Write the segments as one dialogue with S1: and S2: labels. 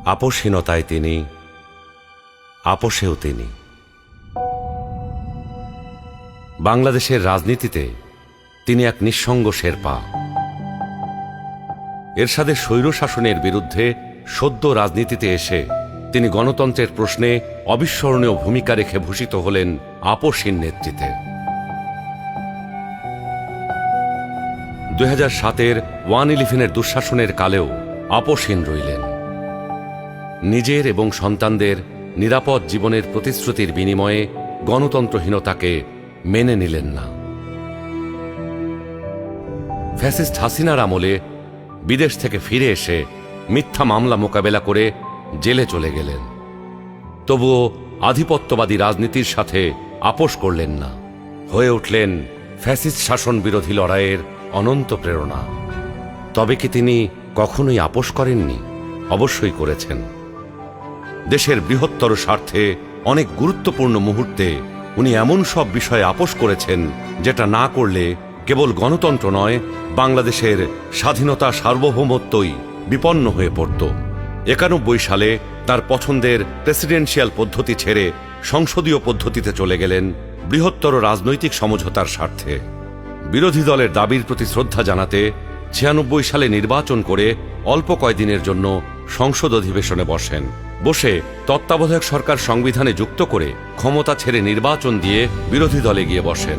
S1: আপোষহীনতায় তিনি, আপোষেও তিনি। বাংলাদেশের রাজনীতিতে তিনি এক নিঃসঙ্গ শেরপা। এরশাদের স্বৈরশাসনের বিরুদ্ধে সদ্য রাজনীতিতে এসে তিনি গণতন্ত্রের প্রশ্নে অবিস্মরণীয় ভূমিকা রেখে ভূষিত হলেন আপোষহীন নেতৃত্বে। 2007-এর 1/11-এর দুঃশাসনের কালেও আপোষহীন রইলেন। নিজের এবং সন্তানদের নিরাপদ জীবনের প্রতিশ্রুতির বিনিময়ে গণতন্ত্রহীনতাকে মেনে নিলেন না। ফ্যাসিস্ট হাসিনার আমলে বিদেশ থেকে ফিরে এসে মিথ্যা মামলা মোকাবেলা করে জেলে চলে গেলেন। তবুও আধিপত্যবাদী রাজনীতির সাথে আপোষ করলেন না, হয়ে উঠলেন ফ্যাসিস্ট শাসন বিরোধী লড়াইয়ের অনন্ত প্রেরণা। তবে কি তিনি কখনোই আপোষ করেননি? অবশ্যই করেছেন। দেশের বৃহত্তর স্বার্থে অনেক গুরুত্বপূর্ণ মুহূর্তে উনি এমন সব বিষয়ে আপোষ করেছেন যেটা না করলে কেবল গণতন্ত্র নয়, বাংলাদেশের স্বাধীনতা সার্বভৌমত্বই বিপন্ন হয়ে পড়ত। 91 সালে তার পছন্দের প্রেসিডেন্সিয়াল পদ্ধতি ছেড়ে সংসদীয় পদ্ধতিতে চলে গেলেন বৃহত্তর রাজনৈতিক সমঝোতার স্বার্থে। বিরোধী দলের দাবির প্রতি শ্রদ্ধা জানাতে 96 সালে নির্বাচন করে অল্প কয়েকদিনের জন্য সংসদ অধিবেশনে বসে তত্ত্বাবধায়ক সরকার সংবিধানে যুক্ত করে ক্ষমতা ছেড়ে নির্বাচন দিয়ে বিরোধী দলে গিয়ে বসেন।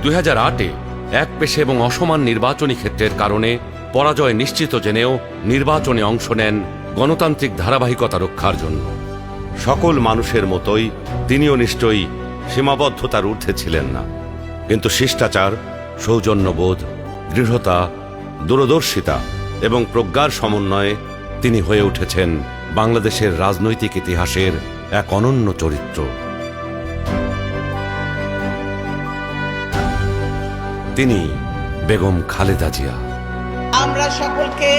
S1: 2008-এ একপেশে এবং অসমান নির্বাচনী ক্ষেত্রের কারণে পরাজয় নিশ্চিত জেনেও নির্বাচনে অংশ নেন গণতান্ত্রিক ধারাবাহিকতা রক্ষার জন্য। সকল মানুষের মতোই তিনিও নিশ্চয়ই সীমাবদ্ধতার ঊর্ধ্বে ছিলেন না, কিন্তু শিষ্টাচার, সৌজন্যবোধ, দৃঢ়তা, দূরদর্শিতা এবং প্রজ্ঞার সমন্বয়ে তিনি হয়ে উঠেছেন বাংলাদেশের রাজনৈতিক ইতিহাসের এক অনন্য চরিত্র। তিনি বেগম খালেদা জিয়া।
S2: আমরা সকলকে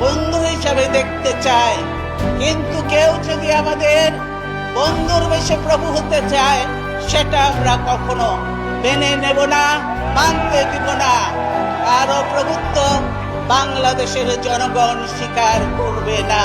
S2: বন্ধু হিসাবে দেখতে চাই, কিন্তু কেউ যদি আমাদের বন্ধুর বেশে প্রভু হতে চায়, সেটা আমরা কখনো মেনে নেব না, মানতে দিব না। কারো প্রভুত্ব বাংলাদেশের জনগণ স্বীকার করবে না।